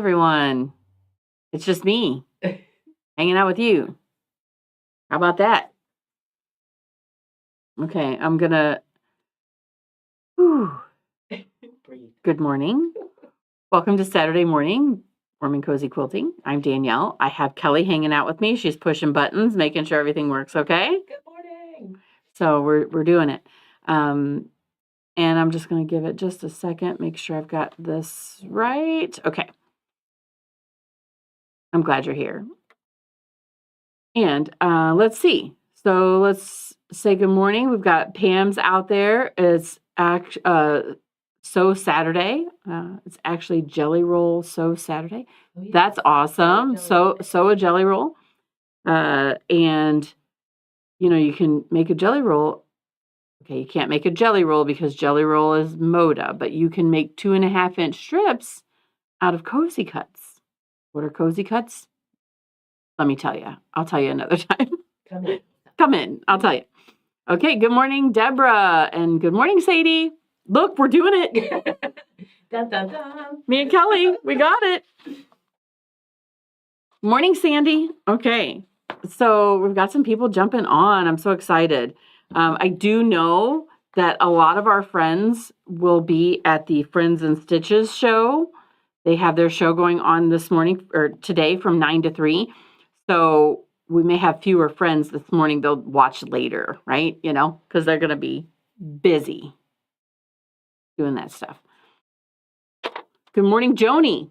everyone. It's just me hanging out with you. How about that? Okay, I'm gonna. Good morning. Welcome to Saturday morning, Warm and Cozy Quilting. I'm Danielle. I have Kelly hanging out with me. She's pushing buttons, making sure everything works okay. Good morning. So we're doing it. And I'm just going to give it just a second, make sure I've got this right. Okay. I'm glad you're here. And let's see. So let's say good morning. We've got Pam's out there. It's So Saturday. It's actually Jelly Roll So Saturday. Oh, yeah. That's awesome. So a jelly roll. And, you can make a jelly roll. Okay, you can't make a jelly roll because jelly roll is Moda, but you can make 2.5-inch strips out of cozy cuts. What are cozy cuts? Let me tell you. I'll tell you another time. Come in. I'll tell you. Okay, good morning, Deborah, and good morning, Sadie. Look, we're doing it. Dun, dun, dun. Me and Kelly, we got it. Morning, Sandy. Okay, so we've got some people jumping on. I'm so excited. I do know that a lot of our friends will be at the Friends and Stitches show. They have their show going on this morning or today from 9 to 3. So we may have fewer friends this morning. They'll watch later, right? Because they're going to be busy doing that stuff. Good morning, Joni.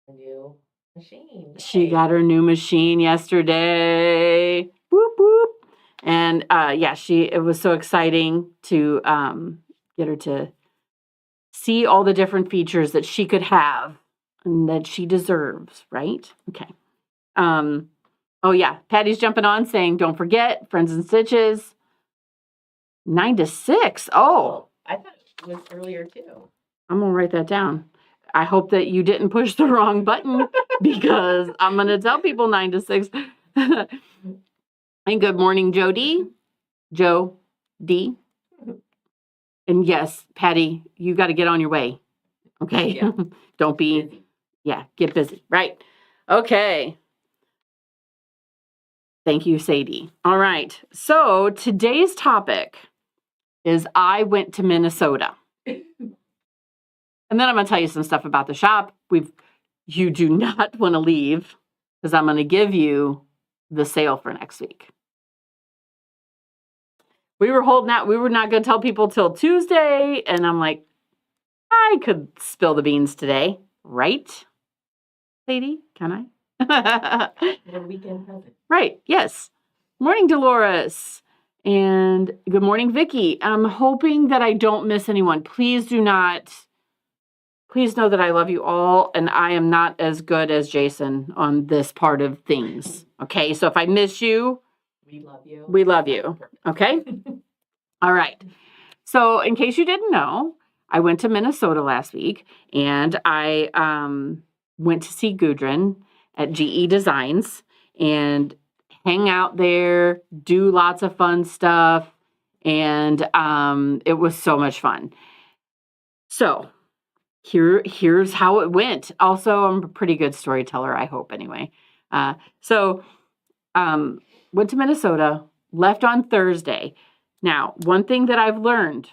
New machine. She got her new machine yesterday. Whoop, whoop. And it was so exciting to get her to see all the different features that she could have and that she deserves, right? Okay. Oh yeah, Patty's jumping on saying, don't forget, Friends and Stitches, 9 to 6. Oh. I thought it was earlier too. I'm going to write that down. I hope that you didn't push the wrong button because I'm going to tell people 9 to 6. And good morning, Jody. Joe D. And yes, Patty, you got to get on your way. Okay. Yeah. Don't be, busy. Yeah, get busy. Right. Okay. Thank you, Sadie. All right. So today's topic is I went to Minnesota. And then I'm going to tell you some stuff about the shop. You do not want to leave because I'm going to give you the sale for next week. We were holding out. We were not going to tell people till Tuesday. And I'm like, I could spill the beans today. Right, Sadie? Can I? Your weekend present. Right. Yes. Morning, Dolores. And good morning, Vicki. I'm hoping that I don't miss anyone. Please know that I love you all. And I am not as good as Jason on this part of things. Okay. So if I miss you, we love you. We love you. Okay? All right. So in case you didn't know, I went to Minnesota last week, and I went to see Gudrun at GE Designs and hang out there, do lots of fun stuff, and it was so much fun. So here's how it went. Also, I'm a pretty good storyteller, I hope, anyway. Went to Minnesota, left on Thursday. Now, one thing that I've learned,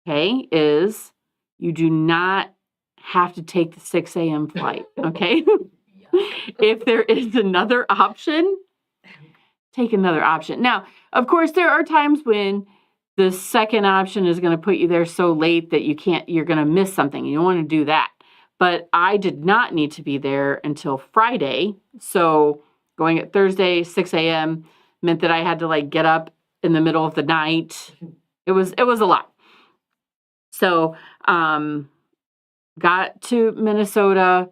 okay, is you do not have to take the 6 a.m. flight, okay? If there is another option, take another option. Now, of course, there are times when the second option is going to put you there so late that you're going to miss something. You don't want to do that. But I did not need to be there until Friday. So going at Thursday, 6 a.m. meant that I had to get up in the middle of the night. It was a lot. So, got to Minnesota,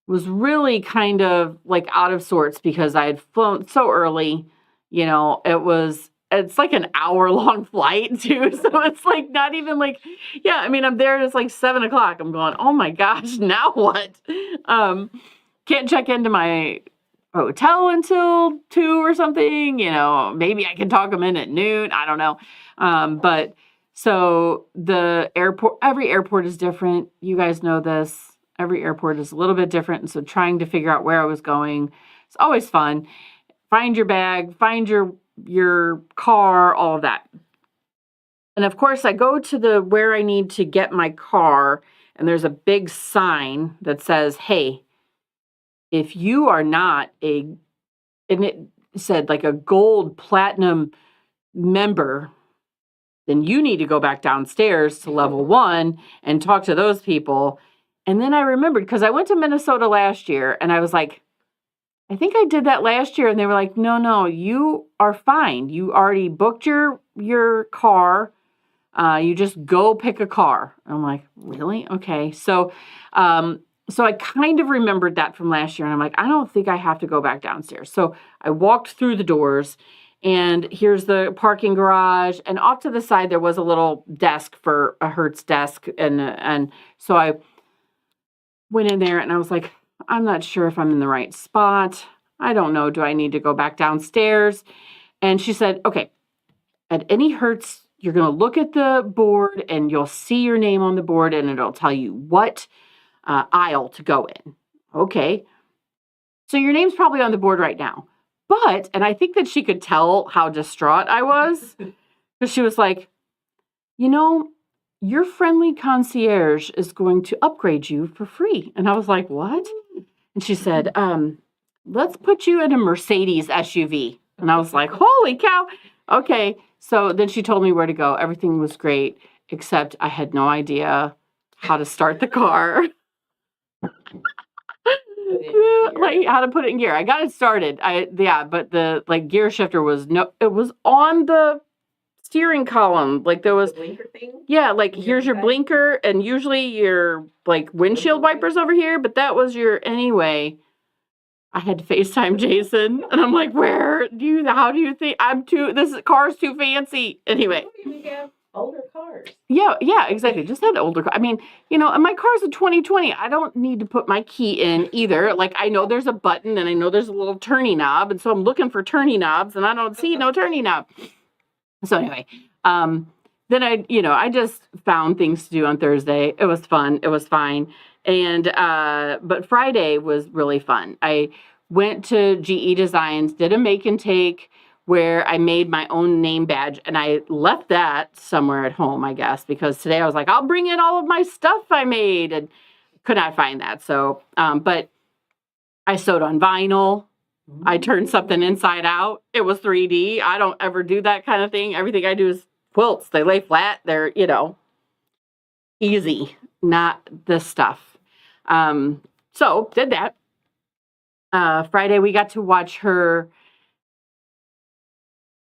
was really kind of out of sorts because I had flown so early. It's like an hour-long flight too. So it's not even I'm there, it's 7 o'clock. I'm going, oh my gosh, now what? Can't check into my hotel until 2 or something, maybe I can talk them in at noon. I don't know. But So the airport, every airport is different. You guys know this. Every airport is a little bit different. And so trying to figure out where I was going, it's always fun. Find your bag, find your car, all of that. And of course, I go to the where I need to get my car, and there's a big sign that says, "Hey, if you are not and it said like a gold platinum member, then you need to go back downstairs to level 1 and talk to those people." And then I remembered because I went to Minnesota last year and I was like, I think I did that last year. And they were like, no, you are fine. You already booked your car. You just go pick a car. I'm like, really? Okay. So I kind of remembered that from last year. And I'm like, I don't think I have to go back downstairs. So I walked through the doors. And here's the parking garage. And off to the side, there was a little desk for a Hertz desk. And so I went in there and I was like, I'm not sure if I'm in the right spot. I don't know. Do I need to go back downstairs? And she said, okay, at any Hertz, you're going to look at the board and you'll see your name on the board and it'll tell you what aisle to go in. Okay. So your name's probably on the board right now. But, and I think that she could tell how distraught I was, because she was like, your friendly concierge is going to upgrade you for free. And I was like, what? And she said, let's put you in a Mercedes SUV. And I was like, holy cow. Okay. So then she told me where to go. Everything was great, except I had no idea how to start the car. Like how to put it in gear. I got it started. But the gear shifter it was on the steering column. Like there was the blinker thing? Yeah, like here's your blinker and usually your like windshield wipers over here, but that was anyway. I had to FaceTime Jason and I'm like, how do you think this car's too fancy? Anyway. We have older cars. Yeah, exactly. Just had older car. I mean, and my car's a 2020. I don't need to put my key in either. Like I know there's a button and I know there's a little turning knob. And so I'm looking for turning knobs and I don't see no turning knob. So anyway, then I just found things to do on Thursday. It was fun. It was fine. And, but Friday was really fun. I went to GE Designs, did a make and take where I made my own name badge and I left that somewhere at home, I guess, because today I was like, I'll bring in all of my stuff I made and could not find that. So, but I sewed on vinyl. I turned something inside out. It was 3D. I don't ever do that kind of thing. Everything I do is quilts. They lay flat. They're, easy, not this stuff. So did that. Friday, we got to watch her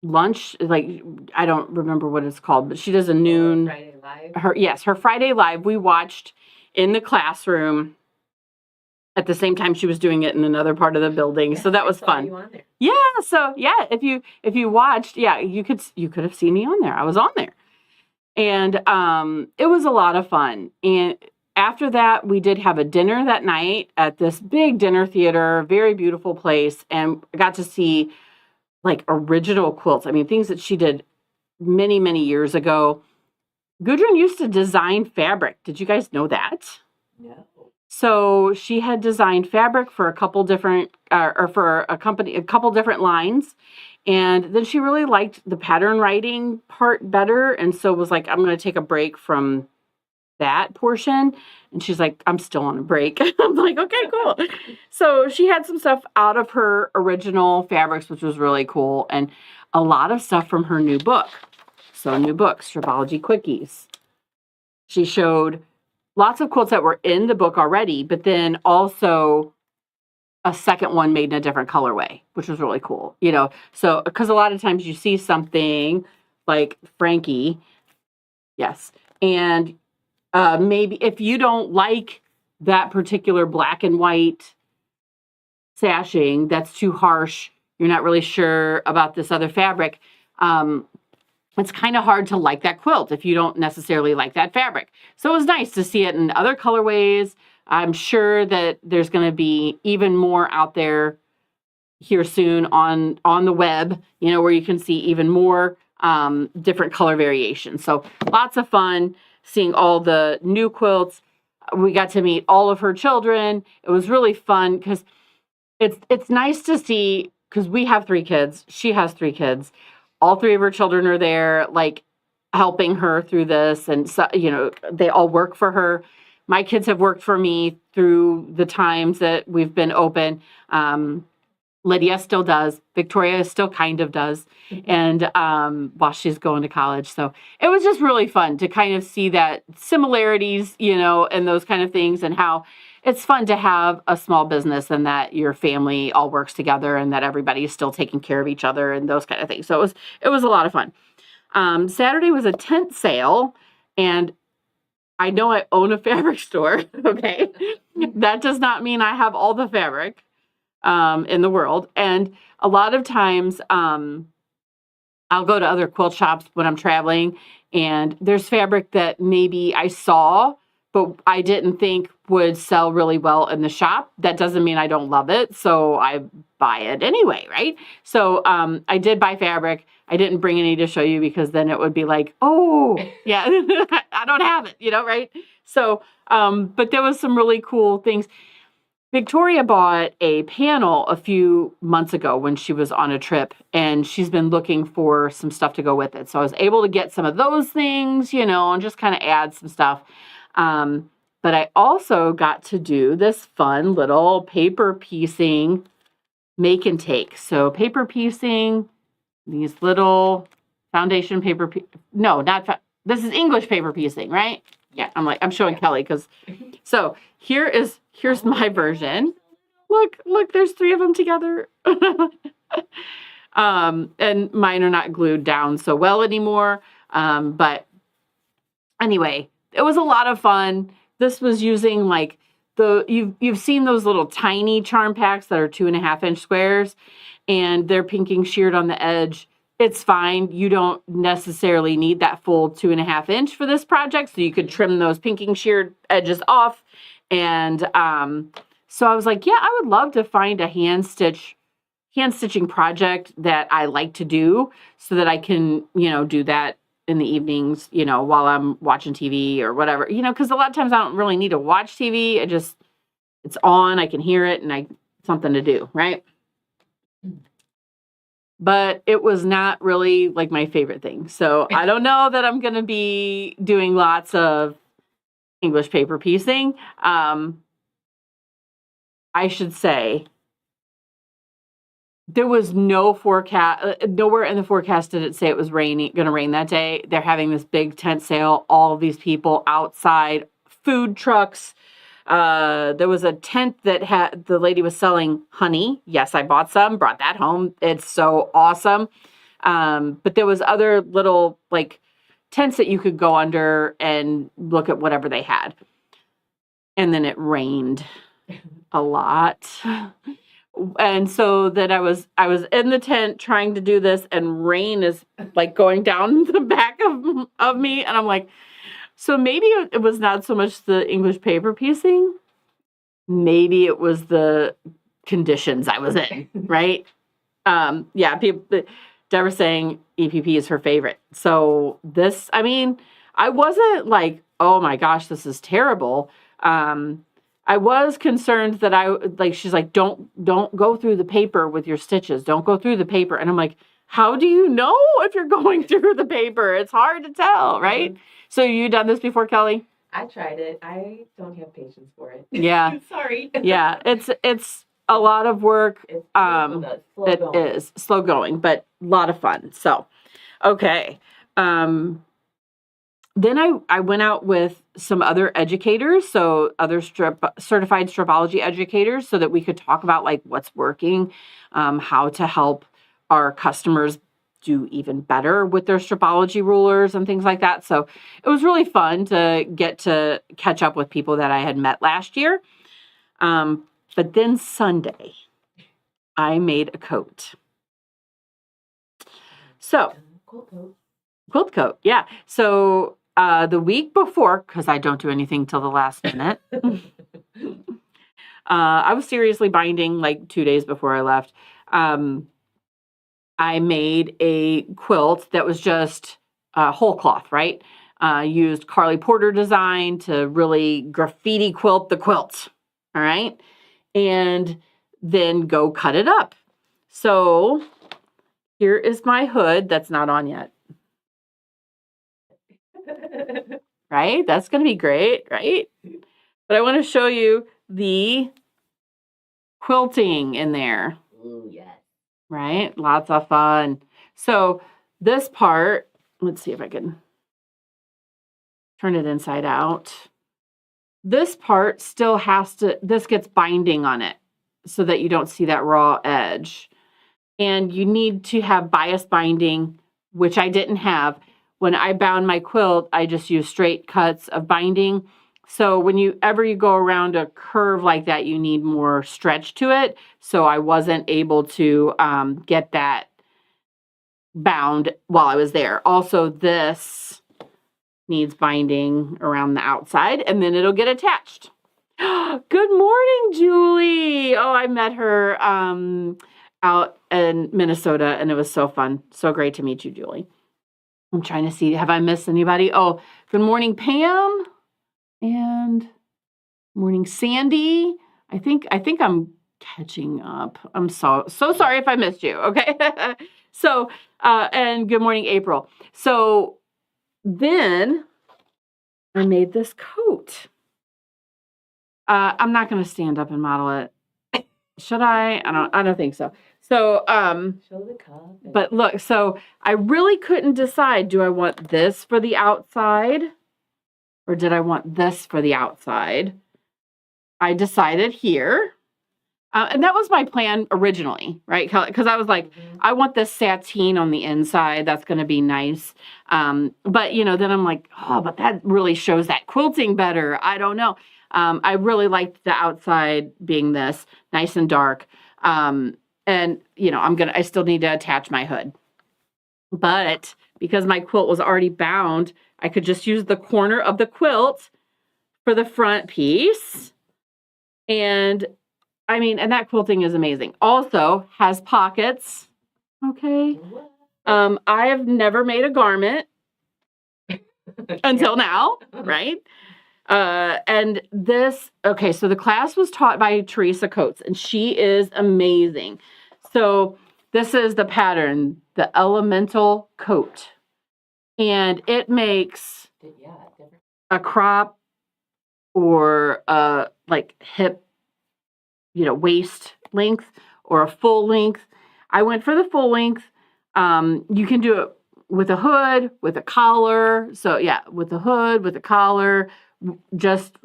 lunch. Like, I don't remember what it's called, but she does a noon. Friday Live? Her Friday Live. We watched in the classroom at the same time she was doing it in another part of the building. So that was fun. You on there. Yeah. So yeah, if you watched, you could have seen me on there. I was on there. And it was a lot of fun. And after that, we did have a dinner that night at this big dinner theater, very beautiful place. And I got to see like original quilts. I mean, things that she did many, many years ago. Gudrun used to design fabric. Did you guys know that? No. So she had designed fabric for a couple different, or for a couple different lines. And then she really liked the pattern writing part better. And so was like, I'm going to take a break from that portion. And she's like, I'm still on a break. I'm like, okay, cool. So she had some stuff out of her original fabrics, which was really cool. And a lot of stuff from her new book. So new book, Stripology Quickies. She showed lots of quilts that were in the book already, but then also a second one made in a different colorway, which was really cool. So because a lot of times you see something like Frankie, yes, and maybe if you don't like that particular black and white sashing, that's too harsh, you're not really sure about this other fabric, it's kind of hard to like that quilt if you don't necessarily like that fabric. So it was nice to see it in other colorways. I'm sure that there's going to be even more out there here soon on the web, where you can see even more different color variations. So lots of fun seeing all the new quilts. We got to meet all of her children. It was really fun because it's nice to see, because we have 3 kids. She has 3 kids. All 3 of her children are there, like helping her through this. And so, they all work for her. My kids have worked for me through the times that we've been open. Lydia still does. Victoria still kind of does. And while she's going to college. So it was just really fun to kind of see that similarities, and those kind of things, and how it's fun to have a small business and that your family all works together and that everybody's still taking care of each other and those kind of things. So it was a lot of fun. Saturday was a tent sale, and I know I own a fabric store. Okay. That does not mean I have all the fabric in the world. And a lot of times I'll go to other quilt shops when I'm traveling, and there's fabric that maybe I saw, but I didn't think would sell really well in the shop. That doesn't mean I don't love it. So I buy it anyway, right? So I did buy fabric. I didn't bring any to show you because then it would be like, oh, yeah, I don't have it, right? So, but there was some really cool things. Victoria bought a panel a few months ago when she was on a trip, and she's been looking for some stuff to go with it. So I was able to get some of those things, and just kind of add some stuff. But I also got to do this fun little paper piecing make and take. So paper piecing, these little foundation paper, no, not, this is English paper piecing, right? Yeah, I'm showing Kelly because, so here's my version. Look, there's 3 of them together. And mine are not glued down so well anymore. But anyway, it was a lot of fun. This was using like you've seen those little tiny charm packs that are 2.5-inch squares, and they're pinking sheared on the edge. It's fine. You don't necessarily need that full 2.5-inch for this project. So you could trim those pinking sheared edges off. And so I was like, yeah, I would love to find a hand stitching project that I like to do so that I can, do that in the evenings, while I'm watching TV or whatever, because a lot of times I don't really need to watch TV. It's on, I can hear it, and something to do, right? But it was not really like my favorite thing. So I don't know that I'm going to be doing lots of English paper piecing. I should say there was no forecast, nowhere in the forecast did it say it was going to rain that day. They're having this big tent sale, all of these people outside, food trucks. There was a tent that the lady was selling honey. Yes, I bought some, brought that home. It's so awesome. But there was other little like tents that you could go under and look at whatever they had. And then it rained a lot. And so that I was in the tent trying to do this, and rain is like going down the back of me. And I'm like, so maybe it was not so much the English paper piecing. Maybe it was the conditions I was in, right? Yeah, people, Deborah saying EPP is her favorite. So this, I wasn't like, oh my gosh, this is terrible. I was concerned that she's like, don't go through the paper with your stitches. Don't go through the paper. And I'm like, how do you know if you're going through the paper? It's hard to tell, right? Mm-hmm. So you done this before, Kelly? I tried it. I don't have patience for it. Yeah. Sorry. Yeah. It's a lot of work. It's it is slow going, but a lot of fun. So, okay. Then I went out with some other educators, so other certified stripology educators, so that we could talk about like what's working, how to help our customers do even better with their stripology rulers and things like that. So it was really fun to get to catch up with people that I had met last year. But then Sunday, I made a coat. So quilt coat, yeah. So the week before, because I don't do anything till the last minute, I was seriously binding like 2 days before I left. I made a quilt that was just whole cloth, right? Used Carly Porter design to really graffiti quilt the quilt, all right? And then go cut it up. So here is my hood that's not on yet. Right? That's going to be great, right? But I want to show you the quilting in there. Ooh, yes. Right? Lots of fun. So this part, let's see if I can turn it inside out. This part still has to, this gets binding on it so that you don't see that raw edge. And you need to have bias binding, which I didn't have. When I bound my quilt, I just used straight cuts of binding. So when you go around a curve like that, you need more stretch to it. So I wasn't able to get that bound while I was there. Also, this needs binding around the outside, and then it'll get attached. Good morning, Julie. Oh, I met her out in Minnesota, and it was so fun. So great to meet you, Julie. I'm trying to see, have I missed anybody? Oh, good morning, Pam. And morning, Sandy. I think I'm catching up. I'm so sorry if I missed you. Okay. So, and good morning, April. So then I made this coat. I'm not going to stand up and model it. Should I? I don't think so. So, Show the cup. but look, so I really couldn't decide, do I want this for the outside or did I want this for the outside? I decided here. And that was my plan originally, right? Because I was like, I want this sateen on the inside. That's going to be nice. But, then I'm like, oh, but that really shows that quilting better. I don't know. I really liked the outside being this nice and dark. And, I still need to attach my hood. But because my quilt was already bound, I could just use the corner of the quilt for the front piece. And that quilting is amazing. Also has pockets. Okay. I have never made a garment until now, right? And this, okay, so the class was taught by Teresa Coates, and she is amazing. So this is the pattern, the elemental coat. And it makes a crop or like hip, waist length or a full length. I went for the full length. You can do it with a hood, with a collar. So yeah, with a hood, with a collar, just,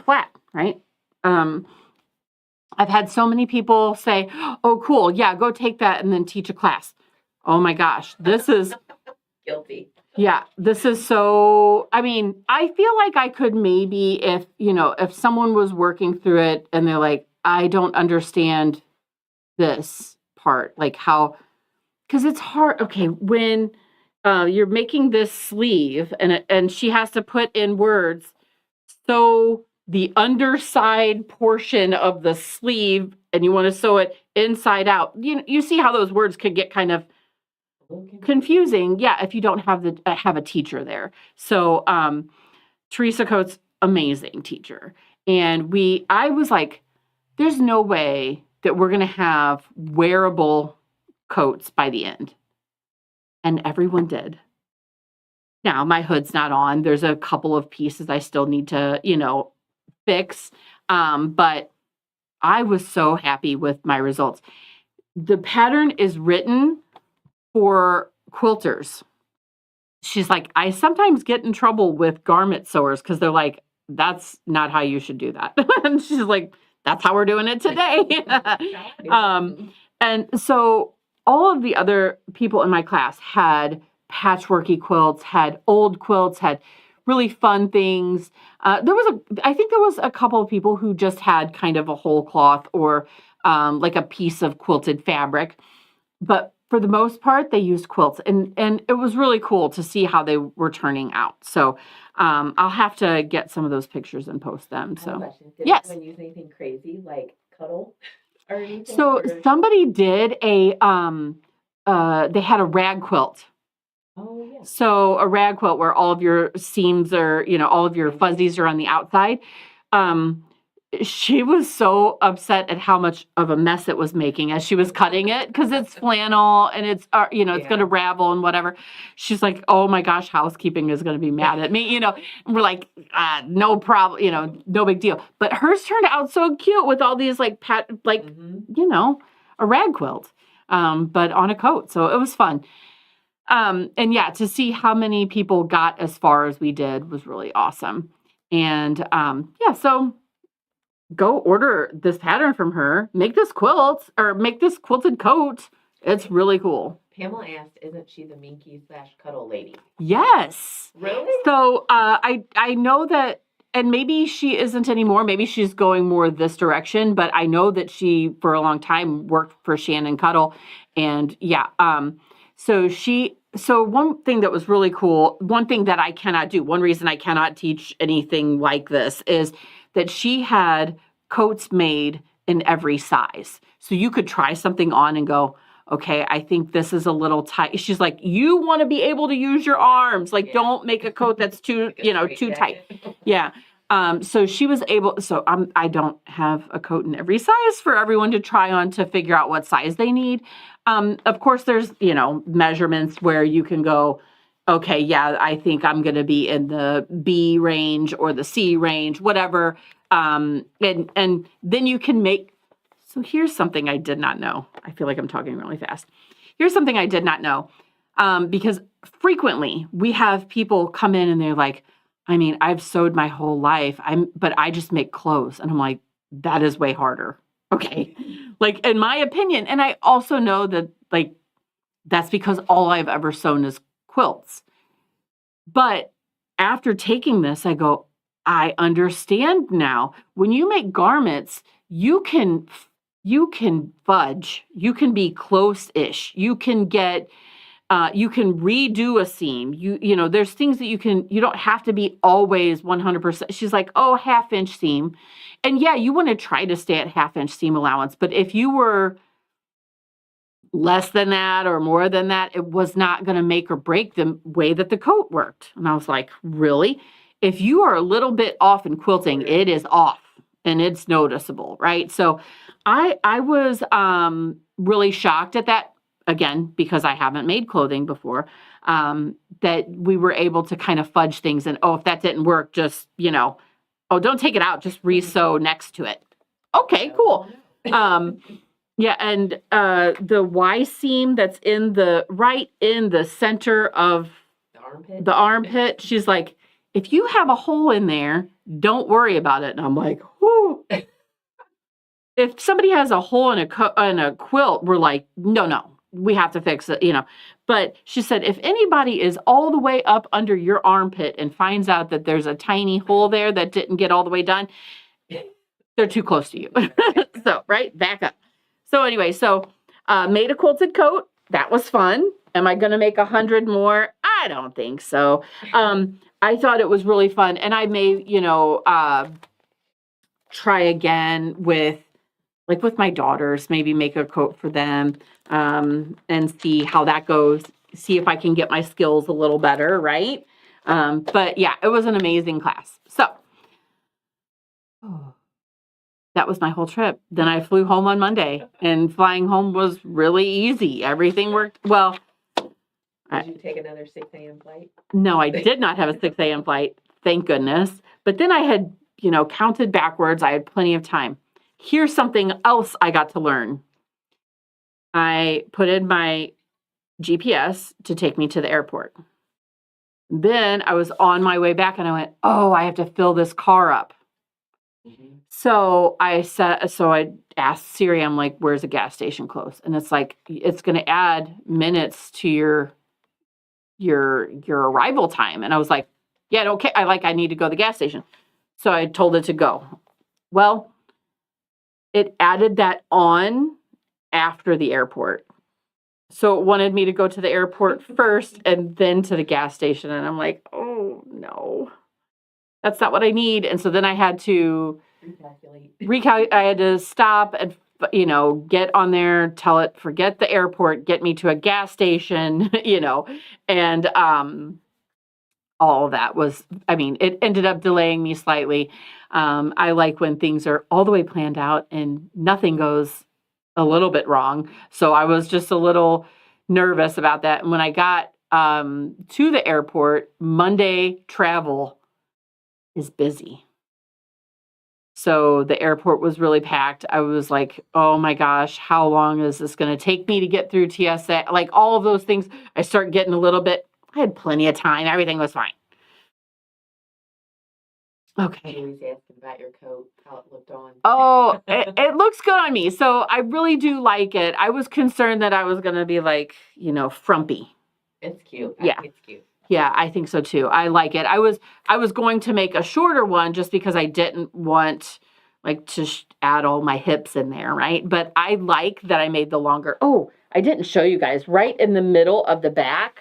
flat, right? I've had so many people say, oh, cool. Yeah, go take that and then teach a class. Oh my gosh, this is guilty. Yeah, this is so, I feel like I could maybe if someone was working through it and they're like, I don't understand this part, like how, because it's hard. Okay, when you're making this sleeve and she has to put in words, so the underside portion of the sleeve, and you want to sew it inside out. You see how those words could get kind of confusing, yeah, if you don't have a teacher there. So Teresa Coates, amazing teacher. And I was like, there's no way that we're going to have wearable coats by the end. And everyone did. Now, my hood's not on. There's a couple of pieces I still need to, fix. But I was so happy with my results. The pattern is written for quilters. She's like, I sometimes get in trouble with garment sewers because they're like, that's not how you should do that. And she's like, that's how we're doing it today. And so all of the other people in my class had patchworky quilts, had old quilts, had really fun things. I think there was a couple of people who just had kind of a whole cloth or like a piece of quilted fabric. But for the most part, they used quilts. And it was really cool to see how they were turning out. So I'll have to get some of those pictures and post them. So yes. Did anyone use anything crazy like cuddle or anything? So somebody did a they had a rag quilt. Oh, yeah. So a rag quilt where all of your seams are, all of your fuzzies are on the outside. She was so upset at how much of a mess it was making as she was cutting it because it's flannel and it's it's going to ravel and whatever. She's like, "Oh my gosh, housekeeping is going to be mad at me," And we're like, "No problem, no big deal." But hers turned out so cute with all these a rag quilt, but on a coat. So it was fun. And yeah, to see how many people got as far as we did was really awesome. And so go order this pattern from her, make this quilt or make this quilted coat. It's really cool. Pamela asked, isn't she the Minky/Cuddle lady? Yes. Really? So I know that, and maybe she isn't anymore. Maybe she's going more this direction, but I know that she, for a long time, worked for Shannon Cuddle. And so one thing that was really cool, one thing that I cannot do, one reason I cannot teach anything like this is that she had coats made in every size. So you could try something on and go, okay, I think this is a little tight. She's like, you want to be able to use your arms. Don't make a coat that's too, too tight. Yeah. So she was able, I don't have a coat in every size for everyone to try on to figure out what size they need. Of course, there's, measurements where you can go, okay, yeah, I think I'm going to be in the B range or the C range, whatever. And then you can make, so here's something I did not know. I feel like I'm talking really fast. Here's something I did not know. Because frequently we have people come in and they're like, I've sewed my whole life, but I just make clothes. And I'm like, that is way harder. Okay. In my opinion, and I also know that that's because all I've ever sewn is quilts. But after taking this, I go, I understand now. When you make garments, you can fudge, you can be close-ish, you can get, you can redo a seam. There's things that you don't have to be always 100%. She's like, oh, half-inch seam. And yeah, you want to try to stay at half-inch seam allowance. But if you were less than that or more than that, it was not going to make or break the way that the coat worked. And I was like, really? If you are a little bit off in quilting, it is off and it's noticeable, right? So I was really shocked at that, again, because I haven't made clothing before, that we were able to kind of fudge things and, if that didn't work, just, don't take it out, just re-sew next to it. Okay, cool. Yeah, and the Y seam that's right in the center of the armpit, she's like, if you have a hole in there, don't worry about it. And I'm like, whoo. If somebody has a hole in a quilt, we're like, no, we have to fix it, But she said, if anybody is all the way up under your armpit and finds out that there's a tiny hole there that didn't get all the way done, they're too close to you. So, right, back up. So anyway, made a quilted coat. That was fun. Am I going to make 100 more? I don't think so. I thought it was really fun. And I may, try again with my daughters, maybe make a coat for them and see how that goes. See if I can get my skills a little better, right? But yeah, it was an amazing class. So that was my whole trip. Then I flew home on Monday, and flying home was really easy. Everything worked well. Did you take another 6 a.m. flight? No, I did not have a 6 a.m. flight, thank goodness. But then I had, counted backwards. I had plenty of time. Here's something else I got to learn. I put in my GPS to take me to the airport. Then I was on my way back, and I went, I have to fill this car up. Mm-hmm. So I asked Siri, I'm like, where's a gas station close? And it's like, it's going to add minutes to your arrival time. And I was like, yeah, okay. I need to go to the gas station. So I told it to go. Well, it added that on after the airport. So it wanted me to go to the airport first and then to the gas station. And I'm like, oh no, that's not what I need. And so then I had to recalculate. I had to stop get on there, tell it, forget the airport, get me to a gas station, and all of that was, it ended up delaying me slightly. I like when things are all the way planned out and nothing goes a little bit wrong. So I was just a little nervous about that. And when I got to the airport, Monday travel is busy. So the airport was really packed. I was like, oh my gosh, how long is this going to take me to get through TSA? Like all of those things, I start getting a little bit, I had plenty of time. Everything was fine. Okay. Julie's asking about your coat, how it looked on. Oh, it looks good on me. So I really do like it. I was concerned that I was going to be like, frumpy. It's cute. Yeah. It's cute. Yeah, I think so too. I like it. I was going to make a shorter one just because I didn't want to add all my hips in there, right? But I like that I made the longer. Oh, I didn't show you guys. Right in the middle of the back.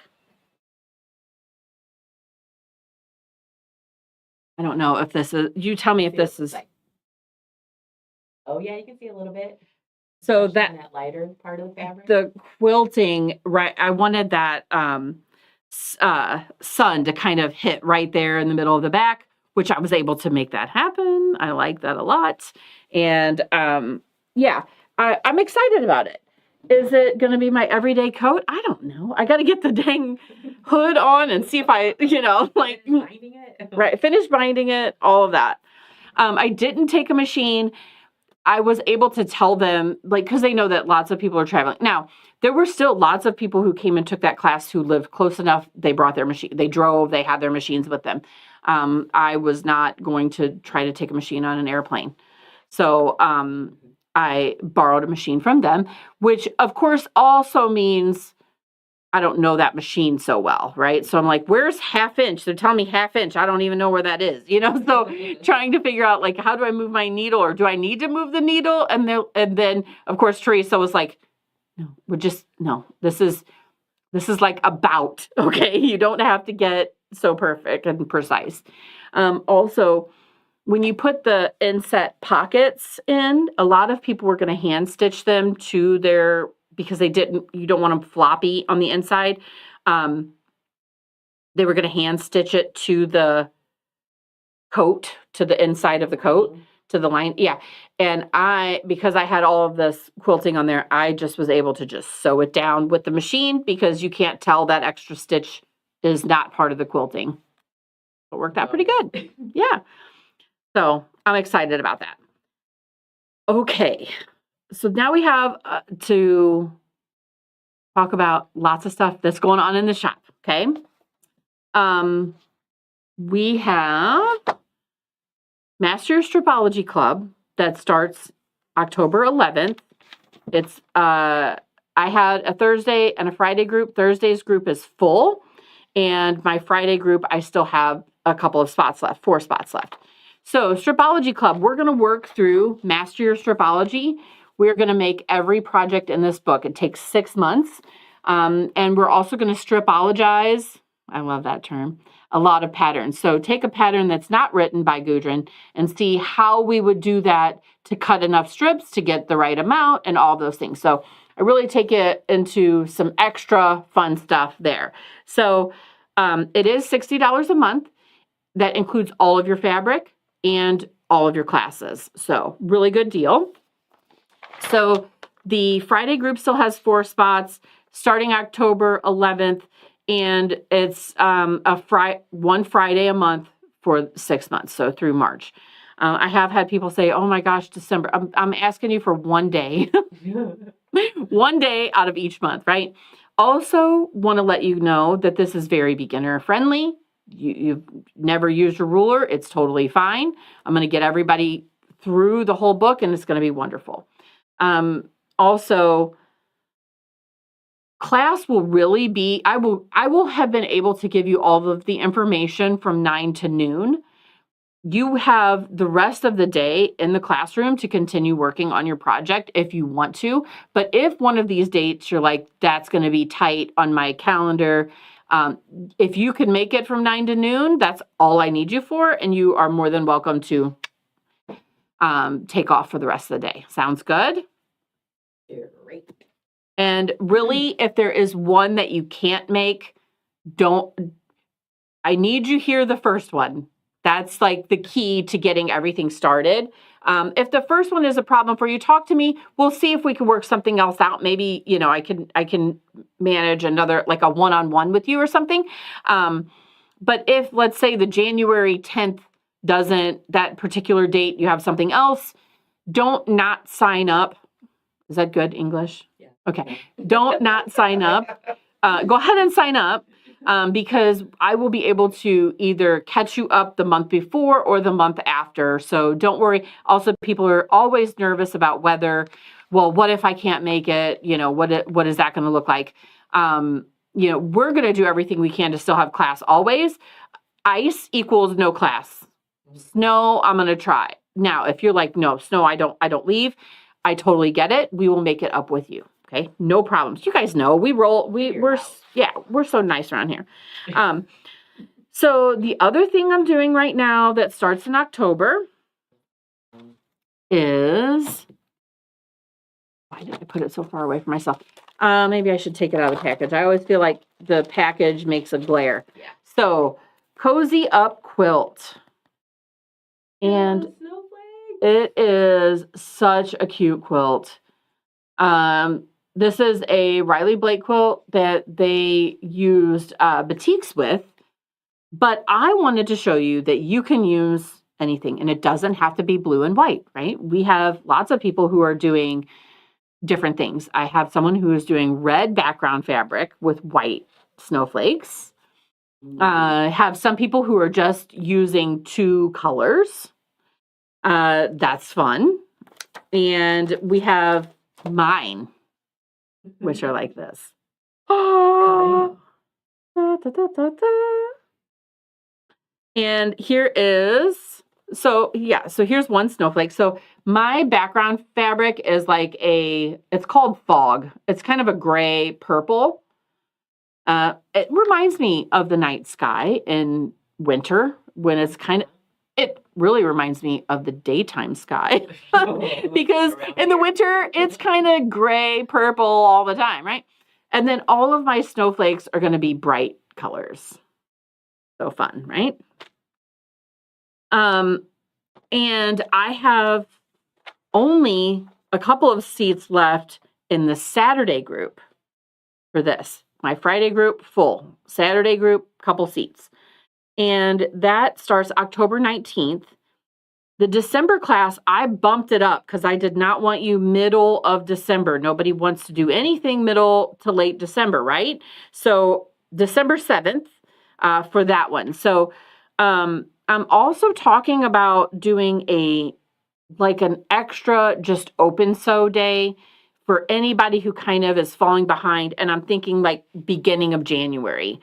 I don't know if this is, you tell me if this is. Oh yeah, you can see a little bit. So that lighter part of the fabric. The quilting, right? I wanted that sun to kind of hit right there in the middle of the back, which I was able to make that happen. I like that a lot. And yeah, I'm excited about it. Is it going to be my everyday coat? I don't know. I got to get the dang hood on and see if I, binding it. Right, finish binding it, all of that. I didn't take a machine. I was able to tell them, because they know that lots of people are traveling. Now, there were still lots of people who came and took that class who lived close enough. They brought their machine. They drove. They had their machines with them. I was not going to try to take a machine on an airplane. So I borrowed a machine from them, which, of course, also means I don't know that machine so well, right? So I'm like, where's half inch? They're telling me half inch. I don't even know where that is, So trying to figure out how do I move my needle, or do I need to move the needle? And then of course Teresa was like, no, this is like about, okay? You don't have to get so perfect and precise. Also, when you put the inset pockets in, a lot of people were going to hand stitch them to their, because you don't want them floppy on the inside. They were going to hand stitch it to the coat, to the inside of the coat, to the line. Yeah. And because I had all of this quilting on there, I just was able to just sew it down with the machine, because you can't tell that extra stitch is not part of the quilting. It worked out pretty good. Yeah. So I'm excited about that. Okay. So now we have to talk about lots of stuff that's going on in the shop, okay? We have Master Your Stripology Club that starts October 11th. It's I had a Thursday and a Friday group. Thursday's group is full, and my Friday group, I still have a couple of spots left, 4 spots left. So Stripology Club, we're going to work through Master Your Stripology. We're going to make every project in this book. It takes 6 months. And we're also going to stripologize, I love that term, a lot of patterns. So take a pattern that's not written by Gudrun and see how we would do that to cut enough strips to get the right amount and all those things. So I really take it into some extra fun stuff there. So it is $60 a month. That includes all of your fabric and all of your classes. So really good deal. So the Friday group still has 4 spots starting October 11th, and it's one Friday a month for 6 months, so through March. I have had people say, oh my gosh, December. I'm asking you for one day. One day out of each month, right? Also want to let you know that this is very beginner friendly. You've never used a ruler. It's totally fine. I'm going to get everybody through the whole book, and it's going to be wonderful. Also, class will really be, I will have been able to give you all of the information from 9 to noon. You have the rest of the day in the classroom to continue working on your project if you want to. But if one of these dates you're like, that's going to be tight on my calendar, if you can make it from 9 to noon, that's all I need you for. And you are more than welcome to take off for the rest of the day. Sounds good? Great. And really, if there is one that you can't make, I need you here the first one. That's like the key to getting everything started. If the first one is a problem for you, talk to me. We'll see if we can work something else out. Maybe, I can manage another, like a one-on-one with you or something. But if, let's say, the January 10th that particular date, you have something else, don't not sign up. Is that good English? Yeah. Okay. Don't not sign up. Go ahead and sign up. Because I will be able to either catch you up the month before or the month after. So don't worry. Also, people are always nervous about whether, well, what if I can't make it? What is that going to look like? We're going to do everything we can to still have class always. Ice equals no class. Snow, I'm going to try. Now, if you're like, no, snow, I don't leave. I totally get it. We will make it up with you. Okay, no problems. You guys know we're so nice around here. So the other thing I'm doing right now that starts in October is, why did I put it so far away from myself? Maybe I should take it out of the package. I always feel like the package makes a glare. Yeah. So Cozy Up Quilt. And it is such a cute quilt. This is a Riley Blake quilt that they used batiks with, but I wanted to show you that you can use anything, and it doesn't have to be blue and white, right? We have lots of people who are doing different things. I have someone who is doing red background fabric with white snowflakes. I have some people who are just using 2 colors. That's fun. And we have mine, which are like this. Oh, and here is, so here's one snowflake. So my background fabric is like it's called fog. It's kind of a gray purple. It reminds me of the night sky in winter when it really reminds me of the daytime sky because in the winter, it's kind of gray, purple all the time, right? And then all of my snowflakes are going to be bright colors. So fun, right? And I have only a couple of seats left in the Saturday group for this. My Friday group, full. Saturday group, couple seats. And that starts October 19th. The December class, I bumped it up because I did not want you middle of December. Nobody wants to do anything middle to late December, right? So December 7th for that one. So I'm also talking about doing an extra just open sew day for anybody who kind of is falling behind. And I'm thinking like beginning of January.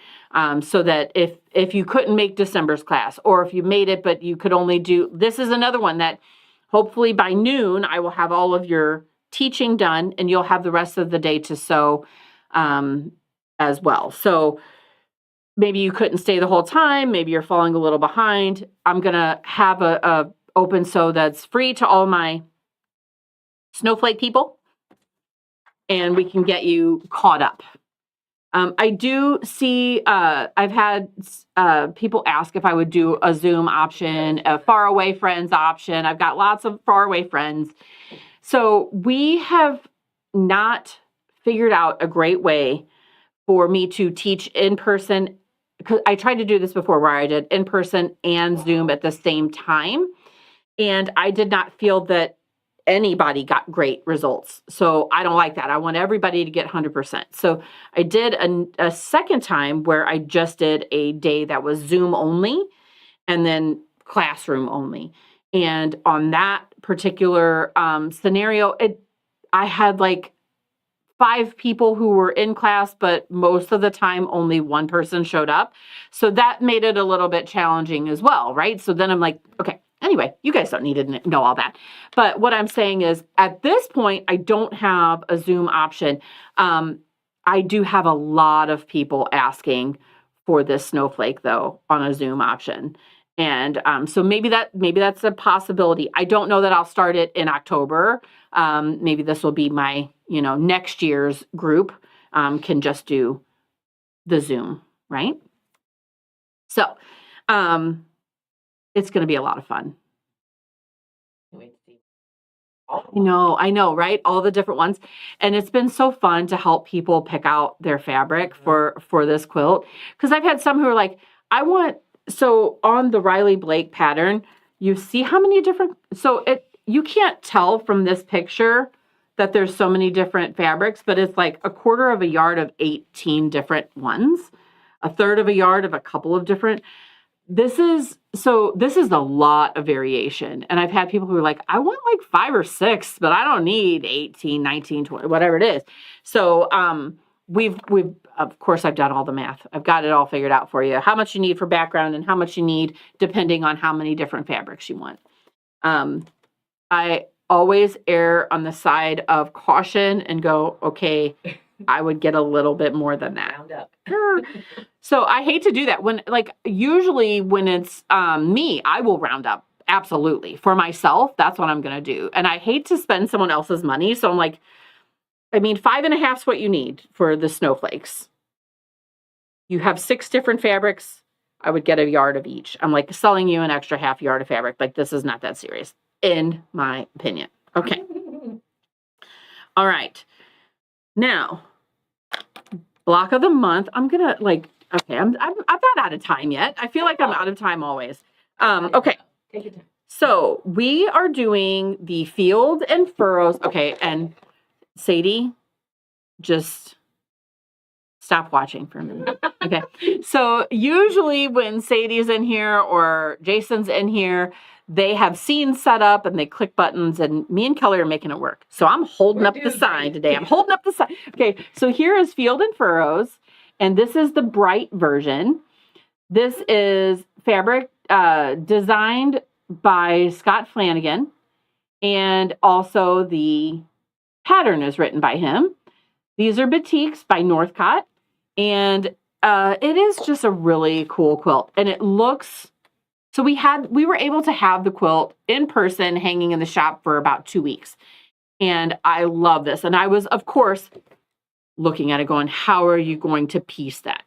So that if you couldn't make December's class, or if you made it, but you could only this is another one that hopefully by noon, I will have all of your teaching done and you'll have the rest of the day to sew as well. So maybe you couldn't stay the whole time. Maybe you're falling a little behind. I'm going to have a open sew that's free to all my snowflake people, and we can get you caught up. I do see, I've had people ask if I would do a Zoom option, a faraway friends option. I've got lots of faraway friends. So we have not figured out a great way for me to teach in person, because I tried to do this before where I did in person and Zoom at the same time. And I did not feel that anybody got great results. So I don't like that. I want everybody to get 100%. So I did a second time where I just did a day that was Zoom only and then classroom only. And on that particular scenario, I had like 5 people who were in class, but most of the time only one person showed up. So that made it a little bit challenging as well, right? So then I'm like, okay, anyway, you guys don't need to know all that. But what I'm saying is at this point, I don't have a Zoom option. I do have a lot of people asking for this snowflake though on a Zoom option. And so maybe that's a possibility. I don't know that I'll start it in October. Maybe this will be my, next year's group can just do the Zoom, right? So it's going to be a lot of fun. Can't wait to see. I know, right? All the different ones. And it's been so fun to help people pick out their fabric for this quilt. Because I've had some who are like, so on the Riley Blake pattern, you see how many different, you can't tell from this picture that there's so many different fabrics, but it's like 1/4 of a yard of 18 different ones, 1/3 of a yard of a couple of different. This is a lot of variation. And I've had people who are like, I want like 5 or 6, but I don't need 18, 19, 20, whatever it is. So we've of course I've done all the math. I've got it all figured out for you. How much you need for background and how much you need depending on how many different fabrics you want. I always err on the side of caution and go, okay, I would get a little bit more than that. Round up. So I hate to do that usually when it's me, I will round up. Absolutely. For myself, that's what I'm going to do. And I hate to spend someone else's money. So I'm like, 5.5 is what you need for the snowflakes. You have 6 different fabrics. I would get a yard of each. I'm like selling you an extra half yard of fabric. Like this is not that serious, in my opinion. Okay. All right. Now, block of the month. I'm gonna I'm not out of time yet. I feel like I'm out of time always. Okay. Take your time. So we are doing the field and furrows. Okay, and Sadie, just stop watching for a minute. Okay. So usually when Sadie's in here or Jason's in here, they have scenes set up and they click buttons, and me and Kelly are making it work. So I'm holding up the sign today. I'm holding up the sign. Okay. So here is Field and Furrows, and this is the bright version. This is fabric designed by Scott Flanagan, and also the pattern is written by him. These are batiks by Northcott, and it is just a really cool quilt, and it looks. So we were able to have the quilt in person hanging in the shop for about 2 weeks. And I love this. And I was, of course, looking at it going, how are you going to piece that?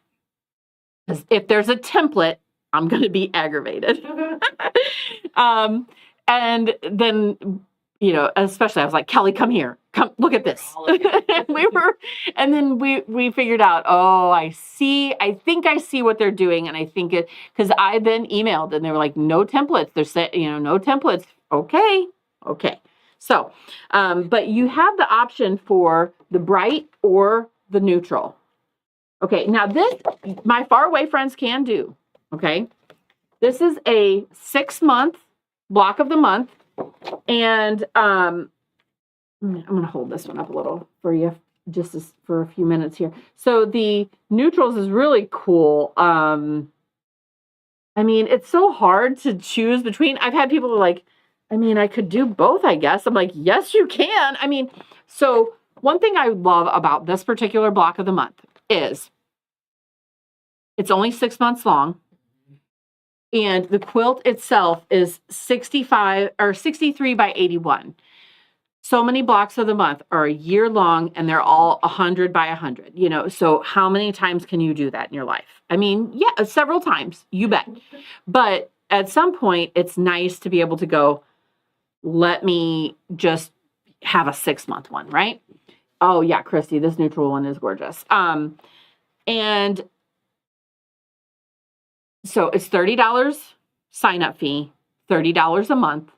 Because if there's a template, I'm going to be aggravated. And then, especially I was like, Kelly, come here. Come look at this. And then we figured out, I think I see what they're doing. And I think because I then emailed and they were like, no templates. They're saying, no templates. Okay. So, but you have the option for the bright or the neutral. Okay. Now this, my faraway friends can do. Okay. This is a 6-month block of the month. And I'm going to hold this one up a little for you for a few minutes here. So the neutrals is really cool. It's so hard to choose between. I've had people like, I could do both, I guess. I'm like, yes, you can. So one thing I love about this particular block of the month is it's only 6 months long. And the quilt itself is 63 by 81. So many blocks of the month are a year long, and they're all 100 by 100. So how many times can you do that in your life? Several times, you bet. But at some point, it's nice to be able to go, let me just have a 6-month one, right? Oh yeah, Christy, this neutral one is gorgeous. And so it's $30 sign-up fee, $30 a month.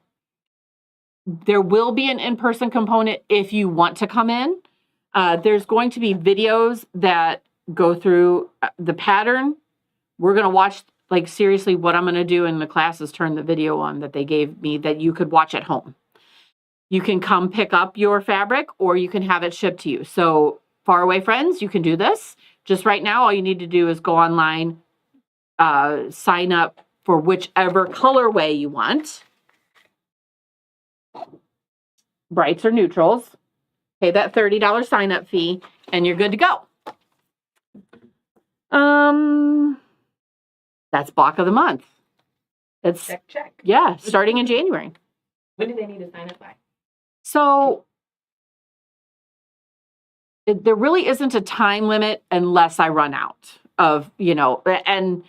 There will be an in-person component if you want to come in. There's going to be videos that go through the pattern. We're going to watch, seriously, what I'm going to do in the class is turn the video on that they gave me that you could watch at home. You can come pick up your fabric or you can have it shipped to you. So faraway friends, you can do this. Just right now, all you need to do is go online, sign up for whichever colorway you want. Brights or neutrals. Pay that $30 sign-up fee, and you're good to go. That's block of the month. It's, Check. yeah, starting in January. When do they need to sign up by? So there really isn't a time limit unless I run out of, and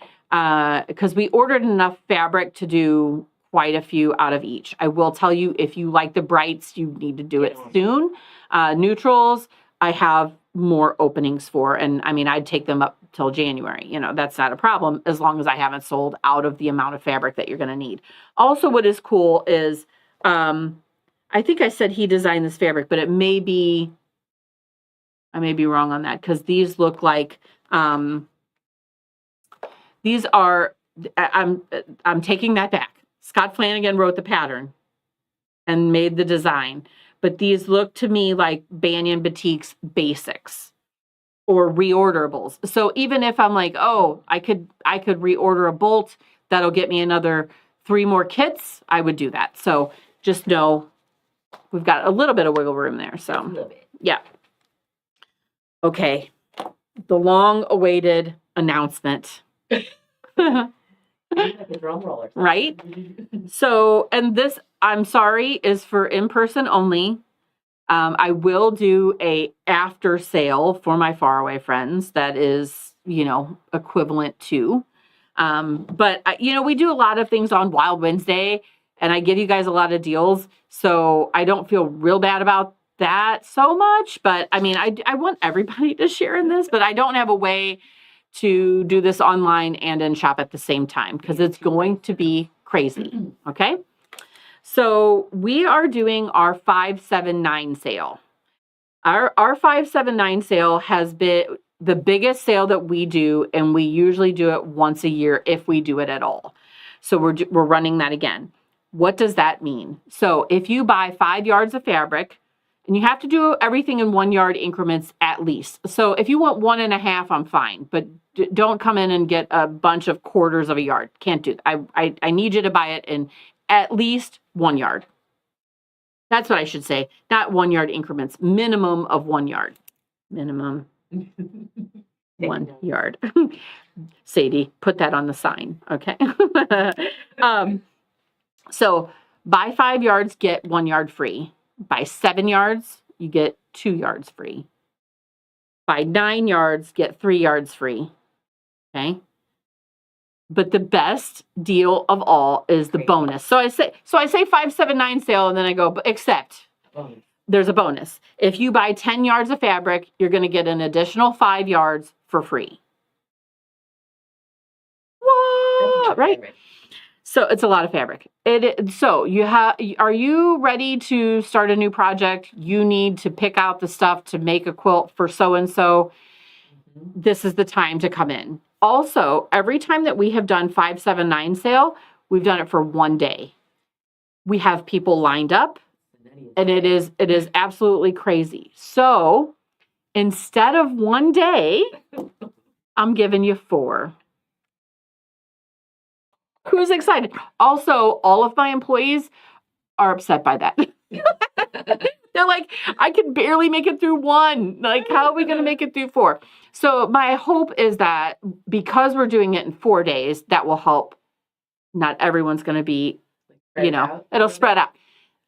because we ordered enough fabric to do quite a few out of each. I will tell you, if you like the brights, you need to do it soon. Neutrals, I have more openings for, and I mean, I'd take them up till January. That's not a problem as long as I haven't sold out of the amount of fabric that you're going to need. Also, what is cool is, I think I said he designed this fabric, but I may be wrong on that, because these look like, these are, I'm taking that back. Scott Flanagan wrote the pattern and made the design, but these look to me like Banyan Batiks basics or reorderables. So even if I'm like, oh, I could reorder a bolt, that'll get me another 3 more kits, I would do that. So just know we've got a little bit of wiggle room there. So A little bit. yeah. Okay. The long-awaited announcement. Like a drum roll or something. Right? So, and this, I'm sorry, is for in-person only. I will do a after sale for my faraway friends that is, equivalent to. But, we do a lot of things on Wild Wednesday, and I give you guys a lot of deals. So I don't feel real bad about that so much. But I mean, I want everybody to share in this, but I don't have a way to do this online and in shop at the same time, because it's going to be crazy. Okay. So we are doing our 579 sale. Our 579 sale has been the biggest sale that we do, and we usually do it once a year if we do it at all. So we're running that again. What does that mean? So if you buy 5 yards of fabric, and you have to do everything in 1 yard increments at least. So if you want 1.5, I'm fine, but don't come in and get a bunch of quarters of a yard. Can't do that. I need you to buy it in at least 1 yard. That's what I should say. Not 1 yard increments, minimum of 1 yard. Minimum 1 yard. Sadie, put that on the sign. Okay. So buy 5 yards, get 1 yard free. Buy 7 yards, you get 2 yards free. Buy 9 yards, get 3 yards free. Okay. But the best deal of all is the bonus. So I say 579 sale, and then I go, except there's a bonus. If you buy 10 yards of fabric, you're going to get an additional 5 yards for free. What? Right? Fabric. So it's a lot of fabric. Are you ready to start a new project? You need to pick out the stuff to make a quilt for so-and-so. Mm-hmm. This is the time to come in. Also, every time that we have done 579 sale, we've done it for 1 day. We have people lined up, and it is absolutely crazy. So instead of 1 day, I'm giving you 4. Who's excited? Also, all of my employees are upset by that. They're like, I can barely make it through 1. Like, how are we going to make it through 4? So my hope is that because we're doing it in 4 days, that will help. Not everyone's going to be, it'll spread out.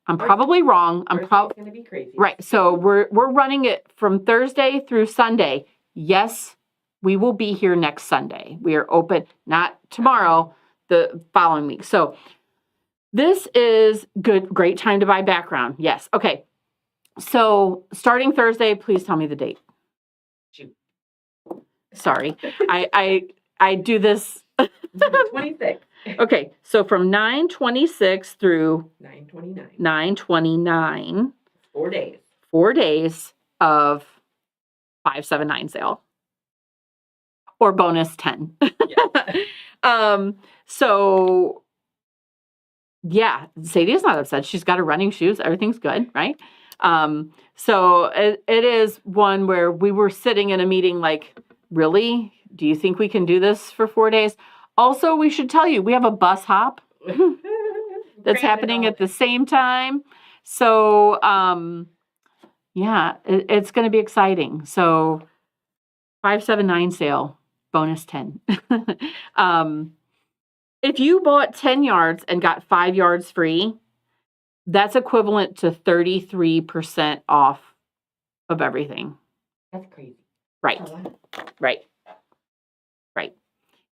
I'm probably wrong. I'm probably going to be crazy. Right. So we're running it from Thursday through Sunday. Yes, we will be here next Sunday. We are open, not tomorrow, the following week. So this is great time to buy background. Yes. Okay. So starting Thursday, please tell me the date. Shoot. Sorry. I do this. 26. Okay. So from 9/26 through 9/29. 9/29. 4 days. 4 days of 579 sale. Or bonus 10. Yeah. So yeah, Sadie's not upset. She's got her running shoes. Everything's good, right? So it is one where we were sitting in a meeting like, really? Do you think we can do this for 4 days? Also, we should tell you, we have a bus hop that's happening at the same time. So, yeah, it's going to be exciting. So 579 sale, bonus 10. If you bought 10 yards and got 5 yards free, that's equivalent to 33% off of everything. That's crazy. Right. Oh, wow. Right. Right.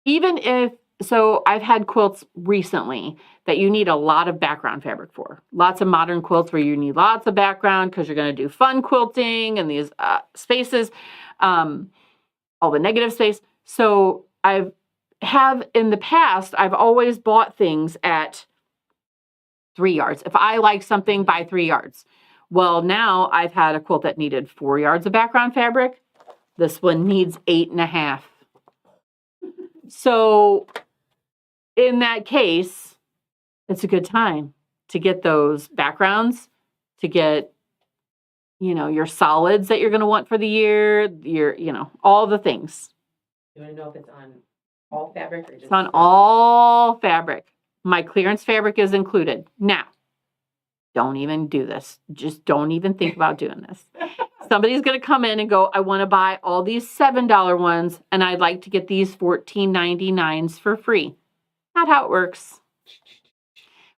Even if, so I've had quilts recently that you need a lot of background fabric for. Lots of modern quilts where you need lots of background because you're going to do fun quilting and these spaces, all the negative space. So in the past, I've always bought things at 3 yards. If I like something, buy 3 yards. Well, now I've had a quilt that needed 4 yards of background fabric. This one needs 8.5. So in that case, it's a good time to get those backgrounds, to get, your solids that you're going to want for the year, all the things. You want to know if it's on all fabric or just? It's on all fabric. My clearance fabric is included. Now, don't even do this. Just don't even think about doing this. Somebody's going to come in and go, I want to buy all these $7 ones, and I'd like to get these $14.99s for free. Not how it works.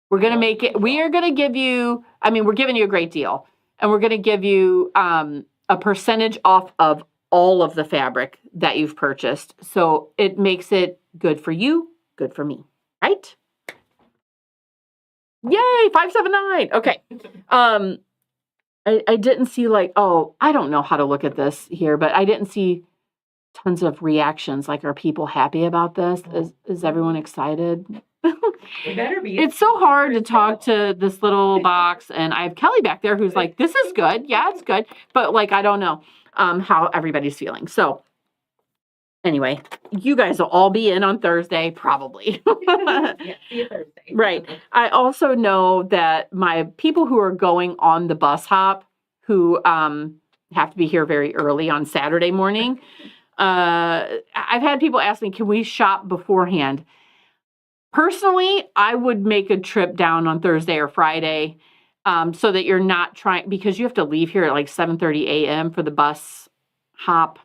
We're going to make it, we are going to give you, we're giving you a great deal, and we're going to give you a percentage off of all of the fabric that you've purchased. So it makes it good for you, good for me, right? Yay, 579. Okay. I didn't see I don't know how to look at this here, but I didn't see tons of reactions. Like, are people happy about this? Is everyone excited? It better be. It's so hard to talk to this little box, and I have Kelly back there who's like, this is good. Yeah, it's good. But I don't know how everybody's feeling. So anyway, you guys will all be in on Thursday, probably. Yeah, see you Thursday. Right. I also know that my people who are going on the bus hop, who have to be here very early on Saturday morning, I've had people ask me, can we shop beforehand? Personally, I would make a trip down on Thursday or Friday so that you're not trying, because you have to leave here at 7:30 a.m. for the bus hop.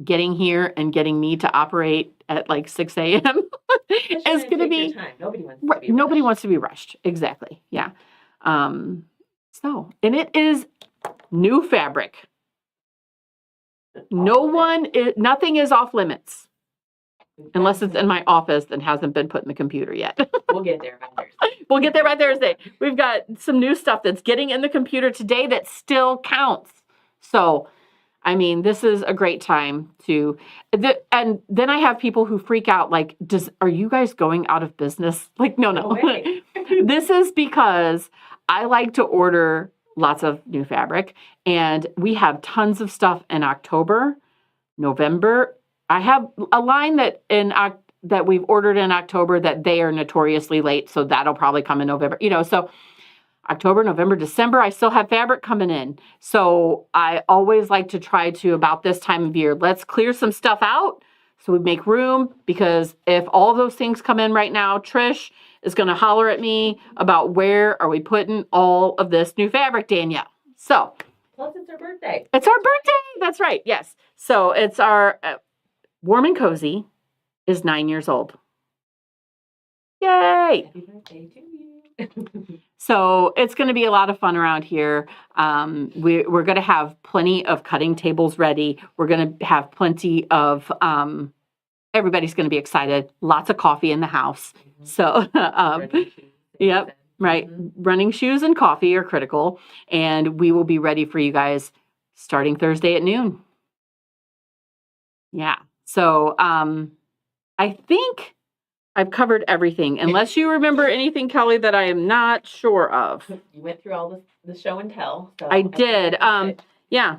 Getting here and getting me to operate at 6 a.m. is going to be time. Nobody wants to be rushed. Exactly. Yeah. And it is new fabric. Nothing is off limits unless it's in my office and hasn't been put in the computer yet. We'll get there by Thursday. We'll get there by Thursday. We've got some new stuff that's getting in the computer today that still counts. So this is a great time to, and then I have people who freak out, are you guys going out of business? No. No way. This is because I like to order lots of new fabric, and we have tons of stuff in October, November. I have a line that we've ordered in October that they are notoriously late, so that'll probably come in November. So October, November, December, I still have fabric coming in. So I always like to try to, about this time of year, let's clear some stuff out so we make room, because if all those things come in right now, Trish is going to holler at me about where are we putting all of this new fabric, Danielle. So. Plus, it's our birthday. It's our birthday. That's right. Yes. So it's our Warm and Cozy is 9 years old. Yay. Happy birthday to you. So it's going to be a lot of fun around here. We're going to have plenty of cutting tables ready. We're going to have plenty of, everybody's going to be excited. Lots of coffee in the house. Mm-hmm. So, yep, right. Mm-hmm. Running shoes and coffee are critical. And we will be ready for you guys starting Thursday at noon. Yeah. So I think I've covered everything, unless you remember anything, Kelly, that I am not sure of. You went through all the show and tell. So I did. Yeah.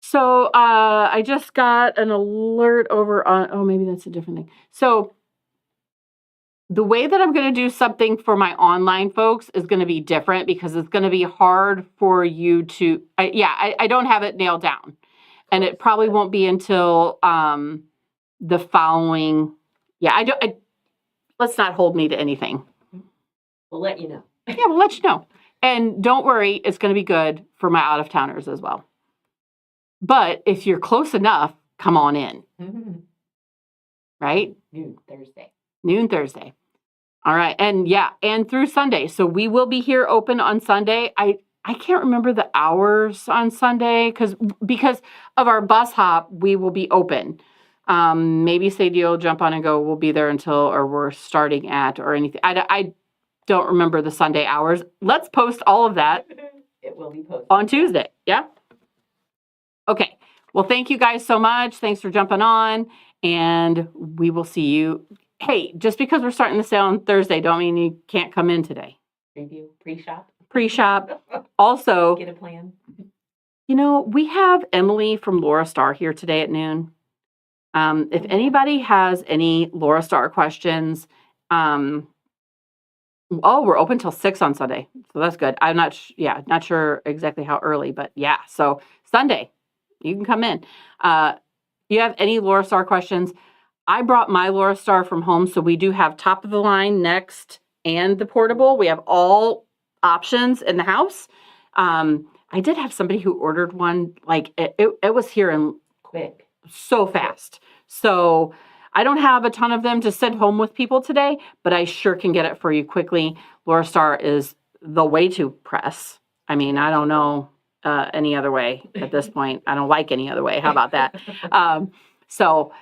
So I just got an alert over on, maybe that's a different thing. So the way that I'm going to do something for my online folks is going to be different, because it's going to be hard for you to, I don't have it nailed down, and it probably won't be until, the following, let's not hold me to anything. We'll let you know. Yeah, we'll let you know. And don't worry, it's going to be good for my out-of-towners as well. But if you're close enough, come on in. Mm-hmm. right? Noon Thursday. Noon Thursday. All right. And yeah, and through Sunday. So we will be here open on Sunday. I can't remember the hours on Sunday because of our bus hop, we will be open. Maybe Sadie will jump on and go, we'll be there until, or we're starting at, or anything. I don't remember the Sunday hours. Let's post all of that. It will be posted on Tuesday. Yeah. Okay. Well, thank you guys so much. Thanks for jumping on, and we will see you. Hey, just because we're starting the sale on Thursday, don't mean you can't come in today. Preview, pre-shop. Pre-shop. Also, Get a plan. We have Emily from Laura Star here today at noon. If anybody has any Laura Star questions, we're open till 6 on Sunday, so that's good. I'm not sure exactly how early, but yeah. So Sunday, you can come in. You have any Laura Star questions? I brought my Laura Star from home, so we do have top of the line, next, and the portable. We have all options in the house. I did have somebody who ordered one, like it was here in Quick. So fast. So I don't have a ton of them to send home with people today, but I sure can get it for you quickly. Laura Star is the way to press. I mean, I don't know any other way at this point. I don't like any other way. How about that? So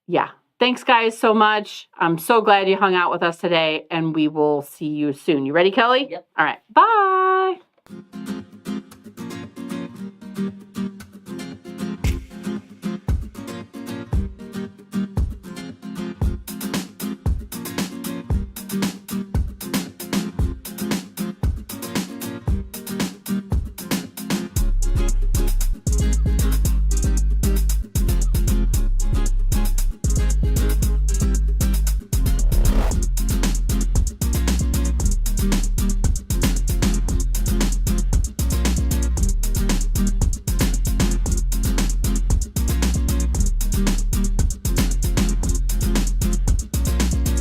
yeah, thanks guys so much. I'm so glad you hung out with us today, and we will see you soon. You ready, Kelly? Yep. All right. Bye.